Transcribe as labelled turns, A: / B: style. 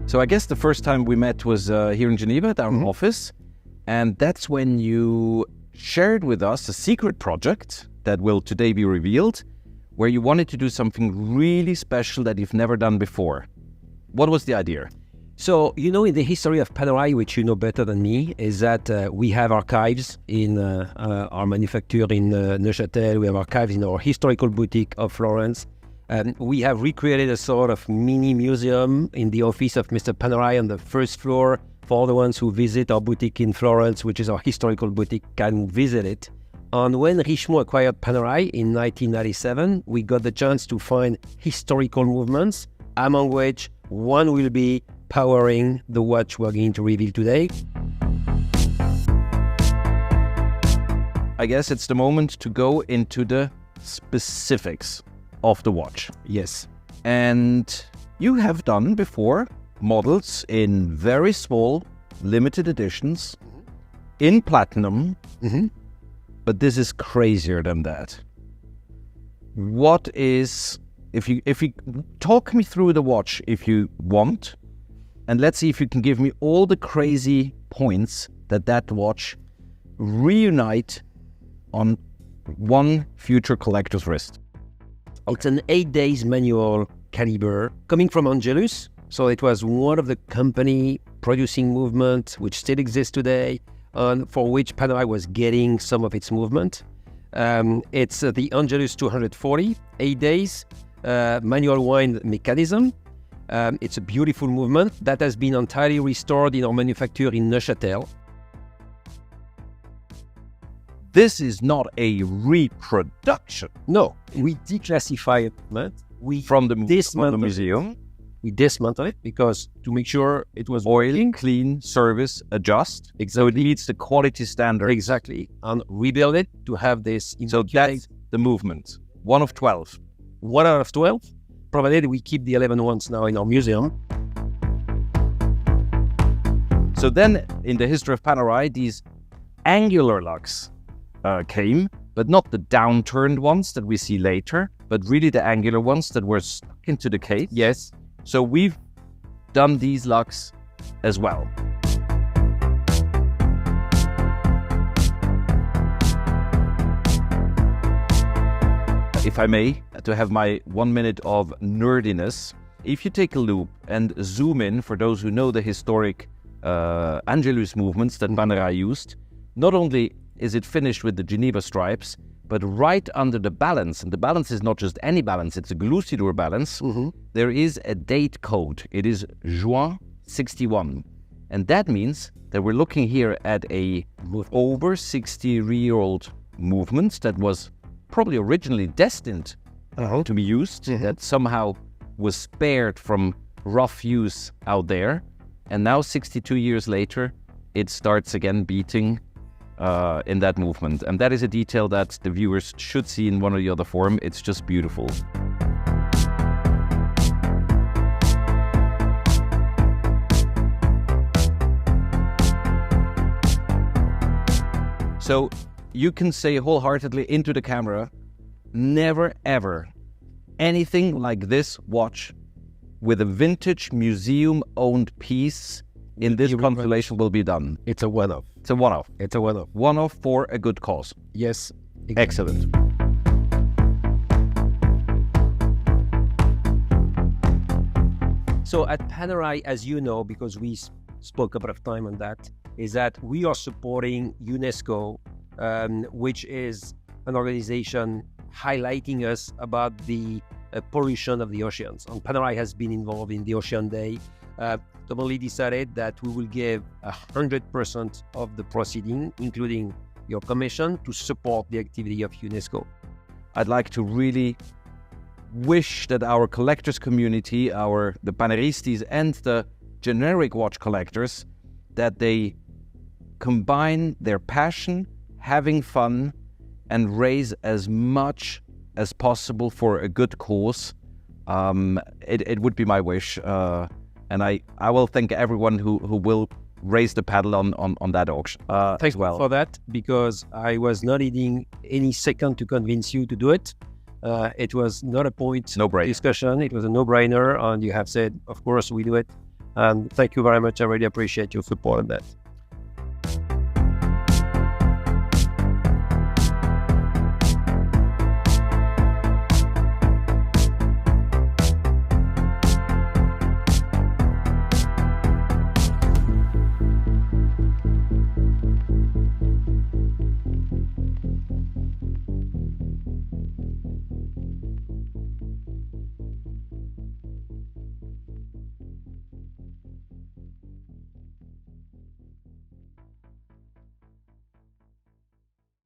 A: So I guess the first time we met was here in Geneva at our office, and that's when you shared with us a secret project that will today be revealed, where you wanted to do something really special that you've never done before. What was the idea?
B: So, in the history of Panerai, which you know better than me, is that we have archives in our manufacture in Neuchâtel, we have archives in our historical boutique of Florence. We have recreated a sort of mini museum in the office of Mr. Panerai on the first floor. For the ones who visit our boutique in Florence, which is our historical boutique, can visit it. And when Richemont acquired Panerai in 1997, we got the chance to find historical movements, among which one will be powering the watch we're going to reveal today.
A: I guess it's the moment to go into the specifics of the watch.
B: Yes.
A: And you have done before models in very small, limited editions, in platinum, but this is crazier than that. What is, if you talk me through the watch if you want, and let's see if you can give me all the crazy points that watch reunite on one future collector's wrist.
B: It's an 8 days manual caliber coming from Angelus. So it was one of the company producing movement which still exists today, and for which Panerai was getting some of its movement. It's the Angelus 240, 8 days, manual wind mechanism. It's a beautiful movement that has been entirely restored in our manufacture in Neuchâtel.
A: This is not a reproduction.
B: No, we declassify it
A: from the museum.
B: We dismantle it because to make sure it was
A: oil, clean, service, adjust.
B: Exactly.
A: So it meets the quality standard.
B: Exactly. And rebuild it to have this.
A: So that's the movement. 1 of 12.
B: 1 out of 12. Provided we keep the 11 ones now in our museum.
A: So then in the history of Panerai, these angular lugs came, but not the downturned ones that we see later, but really the angular ones that were stuck into the case.
B: Yes.
A: So we've done these lugs as well. If I may, to have my 1 minute of nerdiness, if you take a loop and zoom in, for those who know the historic Angelus movements that Panerai used, not only is it finished with the Geneva stripes, but right under the balance, and the balance is not just any balance, it's a Glucidor balance, there is a date code. It is Juin 61. And that means that we're looking here at a over 60-year-old movement that was probably originally destined to be used, that somehow was spared from rough use out there. And now 62 years later, it starts again beating in that movement. And that is a detail that the viewers should see in one or the other form. It's just beautiful. So you can say wholeheartedly into the camera, never ever anything like this watch with a vintage museum-owned piece in this constellation will be done.
B: It's a one-off.
A: It's a one-off.
B: It's a one-off.
A: One-off for a good cause.
B: Yes. Exactly.
A: Excellent.
B: So at Panerai, as you know, because we spoke a bit of time on that, is that we are supporting UNESCO, which is an organization highlighting us about the pollution of the oceans. And Panerai has been involved in the Ocean Day. Totally decided that we will give 100% of the proceeding, including your commission, to support the activity of UNESCO.
A: I'd like to really wish that our collectors community, the Paneristes and the generic watch collectors, that they combine their passion, having fun, and raise as much as possible for a good cause it would be my wish. And I will thank everyone who will raise the paddle on that auction.
B: Thanks for that, because I was not needing any second to convince you to do it. It was not a point discussion. It was a no-brainer, and you have said, of course, we do it. And thank you very much. I really appreciate your support on that.